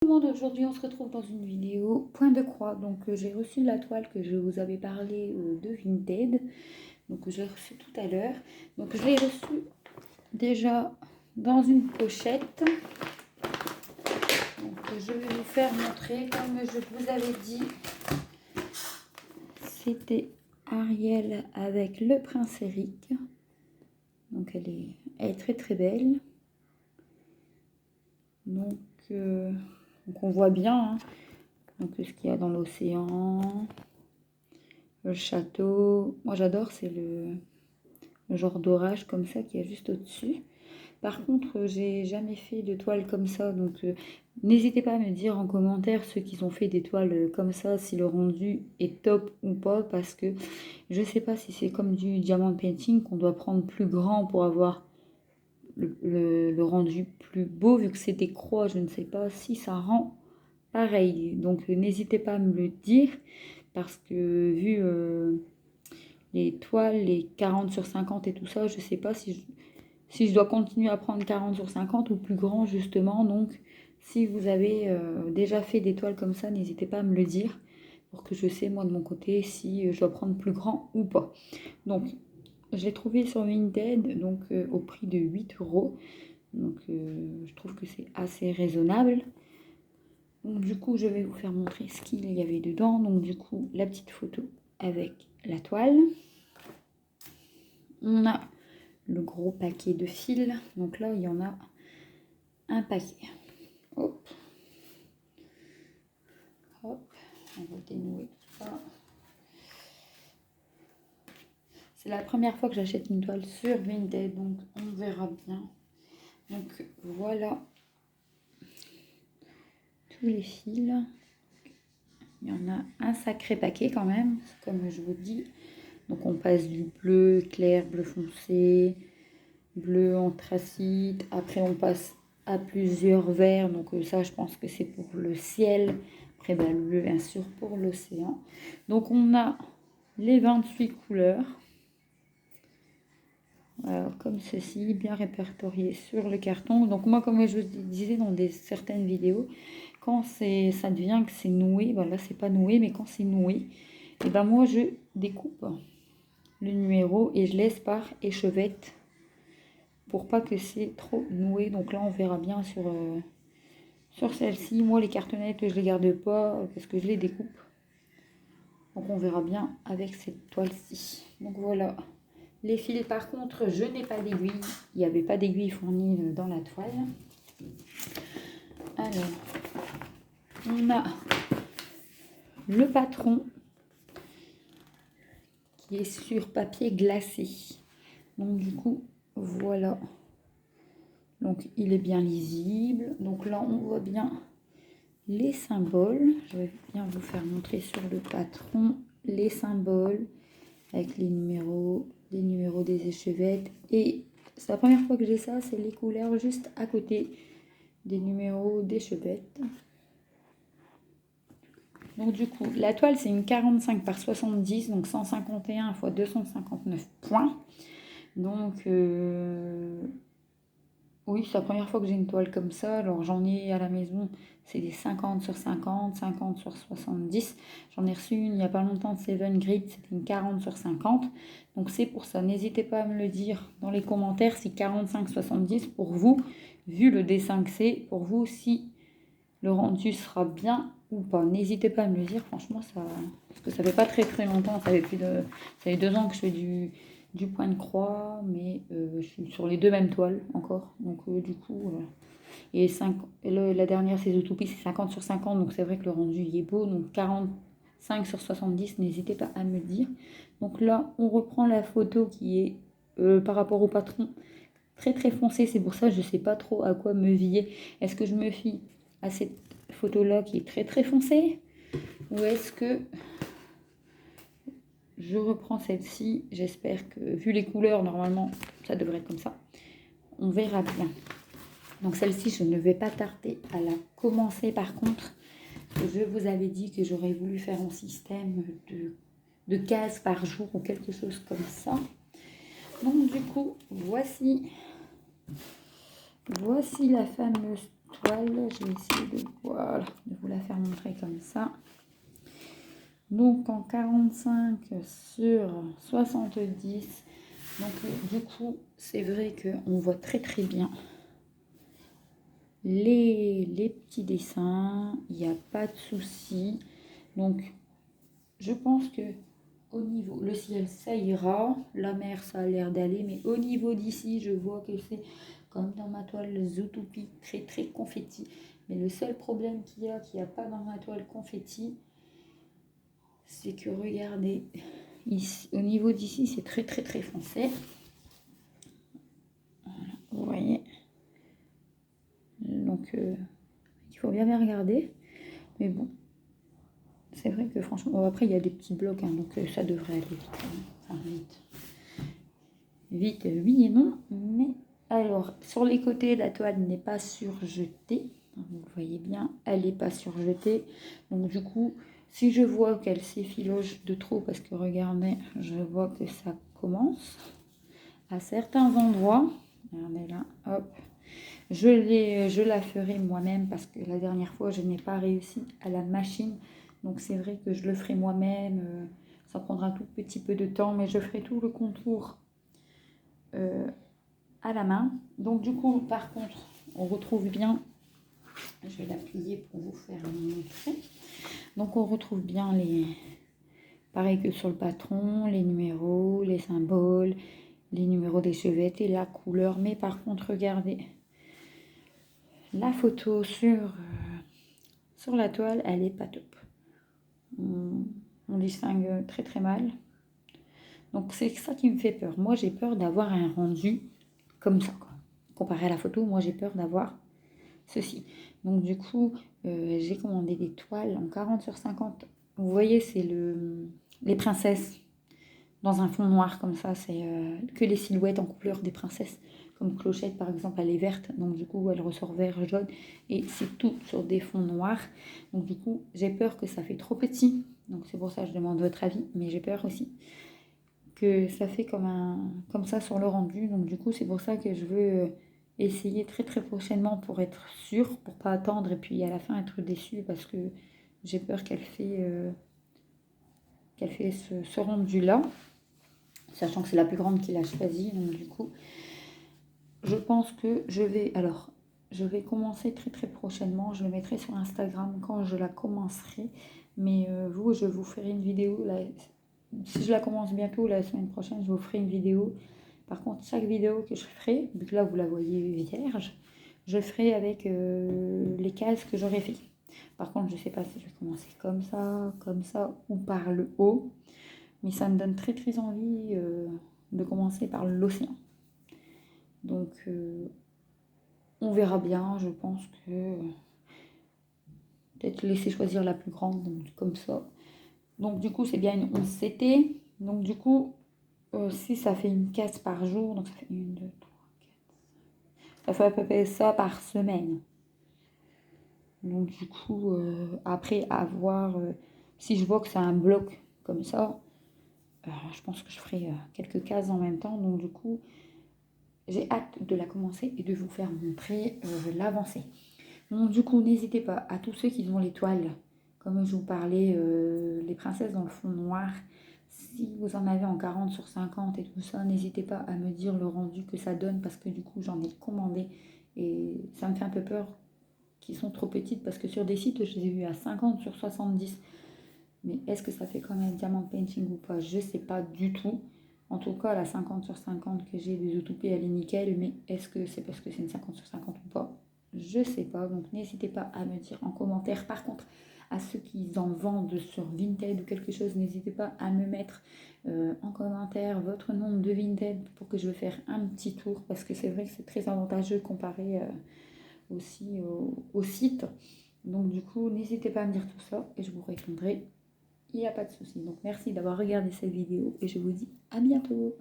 Aujourd'hui on se retrouve dans une vidéo point de croix. Donc j'ai reçu la toile que je vous avais parlé de Vinted. Donc je l'ai reçue tout à l'heure. Donc je l'ai reçue déjà dans une pochette. Donc je vais vous faire montrer. Comme je vous avais dit, c'était Ariel avec le prince Eric. Donc elle est très très belle. Donc on voit bien hein, donc ce qu'il y a dans l'océan, le château. Moi j'adore, c'est le genre d'orage comme ça qu'il y a juste au-dessus. Par contre, j'ai jamais fait de toile comme ça, donc n'hésitez pas à me dire en commentaire ceux qui ont fait des toiles comme ça, si le rendu est top ou pas, parce que je sais pas si c'est comme du diamant painting qu'on doit prendre plus grand pour avoir le rendu plus beau, vu que c'est des croix. Je ne sais pas si ça rend pareil, donc n'hésitez pas à me le dire, parce que vu les toiles, les 40 sur 50 et tout ça, je sais pas si je dois continuer à prendre 40 sur 50 ou plus grand justement. Donc si vous avez déjà fait des toiles comme ça, n'hésitez pas à me le dire pour que je sais moi de mon côté si je dois prendre plus grand ou pas. Donc je l'ai trouvé sur Vinted, donc au prix de 8 €. Donc je trouve que c'est assez raisonnable. Donc du coup je vais vous faire montrer ce qu'il y avait dedans. Donc du coup la petite photo avec la toile. On a le gros paquet de fils. Donc là il y en a un paquet. Hop. Hop. On va dénouer tout ça. C'est la première fois que j'achète une toile sur Vinted, donc on verra bien. Donc voilà tous les fils. Il y en a un sacré paquet quand même, comme je vous dis. Donc on passe du bleu clair, bleu foncé, bleu anthracite. Après on passe à plusieurs verts. Donc ça je pense que c'est pour le ciel. Après ben, le bleu bien sûr pour l'océan. Donc on a les 28 couleurs. Alors, comme ceci, bien répertorié sur le carton. Donc moi, comme je vous disais dans certaines vidéos, quand ça devient que c'est noué, ben là c'est pas noué, mais quand c'est noué, et ben moi je découpe le numéro et je laisse par échevette pour pas que c'est trop noué. Donc là on verra bien sur celle-ci. Moi les cartonnettes je les garde pas parce que je les découpe. Donc on verra bien avec cette toile-ci. Donc voilà. Les fils, par contre, je n'ai pas d'aiguille. Il n'y avait pas d'aiguille fournie dans la toile. Alors, on a le patron qui est sur papier glacé. Donc, du coup, voilà. Donc, il est bien lisible. Donc là, on voit bien les symboles. Je vais bien vous faire montrer sur le patron les symboles avec les numéros des échevettes. Et c'est la première fois que j'ai ça, c'est les couleurs juste à côté des numéros d'échevettes. Donc du coup, la toile c'est une 45 par 70, donc 151 x 259 points. Donc oui, c'est la première fois que j'ai une toile comme ça. Alors j'en ai à la maison, c'est des 50 sur 50, 50 sur 70. J'en ai reçu une il n'y a pas longtemps de Seven Grit, c'était une 40 sur 50. Donc c'est pour ça, n'hésitez pas à me le dire dans les commentaires si 45-70 pour vous, vu le dessin que c'est, pour vous si le rendu sera bien ou pas. N'hésitez pas à me le dire, franchement, ça, parce que ça fait pas très très longtemps, ça fait 2 ans que je fais du point de croix, mais je suis sur les deux mêmes toiles encore, donc du coup, et la dernière c'est Zootopie, c'est 50 sur 50, donc c'est vrai que le rendu y est beau, donc 45 sur 70, n'hésitez pas à me le dire. Donc là, on reprend la photo qui est par rapport au patron, très très foncé, c'est pour ça que je sais pas trop à quoi me fier. Est-ce que je me fie à cette photo là qui est très très foncée, ou est-ce que je reprends celle-ci? J'espère que vu les couleurs normalement ça devrait être comme ça, on verra bien. Donc celle-ci je ne vais pas tarder à la commencer. Par contre je vous avais dit que j'aurais voulu faire un système de cases par jour ou quelque chose comme ça. Donc du coup voici la fameuse toile. Je vais essayer de, voilà, de vous la faire montrer comme ça. Donc en 45 sur 70. Donc du coup, c'est vrai qu'on voit très très bien les petits dessins. Il n'y a pas de souci. Donc je pense que au niveau, le ciel ça ira, la mer ça a l'air d'aller, mais au niveau d'ici, je vois que c'est comme dans ma toile Zootopie, très très confetti. Mais le seul problème qu'il n'y a pas dans ma toile confetti, c'est que regardez, ici, au niveau d'ici, c'est très très très foncé. Voilà, vous voyez. Donc, il faut bien regarder. Mais bon, c'est vrai que franchement, bon, après il y a des petits blocs, hein, donc ça devrait aller vite. Enfin, vite. Vite, oui et non. Mais alors, sur les côtés, la toile n'est pas surjetée. Vous voyez bien, elle n'est pas surjetée. Donc du coup, si je vois qu'elle s'effiloche de trop, parce que regardez, je vois que ça commence à certains endroits. Regardez là, hop. Je la ferai moi-même parce que la dernière fois, je n'ai pas réussi à la machine. Donc c'est vrai que je le ferai moi-même. Ça prendra un tout petit peu de temps, mais je ferai tout le contour à la main. Donc du coup, par contre, on retrouve bien, je vais la plier pour vous faire montrer. Donc on retrouve bien les, pareil que sur le patron, les numéros, les symboles, les numéros des chevettes et la couleur. Mais par contre, regardez, la photo sur la toile, elle est pas top. On distingue très très mal. Donc c'est ça qui me fait peur. Moi j'ai peur d'avoir un rendu comme ça, quoi. Comparé à la photo, moi j'ai peur d'avoir ceci. Donc du coup, j'ai commandé des toiles en 40 sur 50. Vous voyez, c'est les princesses dans un fond noir comme ça. C'est que les silhouettes en couleur des princesses. Comme Clochette par exemple, elle est verte. Donc du coup, elle ressort vert, jaune. Et c'est tout sur des fonds noirs. Donc du coup, j'ai peur que ça fait trop petit. Donc c'est pour ça que je demande votre avis. Mais j'ai peur aussi que ça fait comme ça sur le rendu. Donc du coup, c'est pour ça que je veux essayer très très prochainement pour être sûre, pour pas attendre et puis à la fin être déçue parce que j'ai peur qu'elle fait ce rendu là, sachant que c'est la plus grande qu'il a choisi. Donc du coup, je pense que je vais commencer très très prochainement. Je le mettrai sur Instagram quand je la commencerai. Mais je vous ferai une vidéo là. Si je la commence bientôt, la semaine prochaine, je vous ferai une vidéo. Par contre, chaque vidéo que je ferai, vu que là vous la voyez vierge, je ferai avec les cases que j'aurais fait. Par contre, je ne sais pas si je vais commencer comme ça ou par le haut. Mais ça me donne très très envie de commencer par l'océan. Donc, on verra bien. Je pense que peut-être laisser choisir la plus grande, donc, comme ça. Donc, du coup, c'est bien une 11 CT. Donc, du coup, si ça fait une case par jour, donc ça fait 1, 2, 3, 4, ça fait à peu près ça par semaine. Donc du coup, après avoir, si je vois que c'est un bloc comme ça, je pense que je ferai quelques cases en même temps. Donc du coup, j'ai hâte de la commencer et de vous faire montrer l'avancée. Donc du coup, n'hésitez pas à tous ceux qui ont les toiles, comme je vous parlais, les princesses dans le fond noir. Si vous en avez en 40 sur 50 et tout ça, n'hésitez pas à me dire le rendu que ça donne parce que du coup, j'en ai commandé et ça me fait un peu peur qui sont trop petites parce que sur des sites, je les ai vues à 50 sur 70. Mais est-ce que ça fait quand même diamant painting ou pas? Je sais pas du tout. En tout cas, la 50 sur 50 que j'ai des Zootopie, elle est nickel. Mais est-ce que c'est parce que c'est une 50 sur 50 ou pas? Je sais pas. Donc n'hésitez pas à me dire en commentaire. Par contre, à ceux qui en vendent sur Vinted ou quelque chose, n'hésitez pas à me mettre en commentaire votre nom de Vinted pour que je veux faire un petit tour. Parce que c'est vrai que c'est très avantageux comparé aussi au site. Donc du coup, n'hésitez pas à me dire tout ça et je vous répondrai. Il n'y a pas de souci. Donc merci d'avoir regardé cette vidéo et je vous dis à bientôt.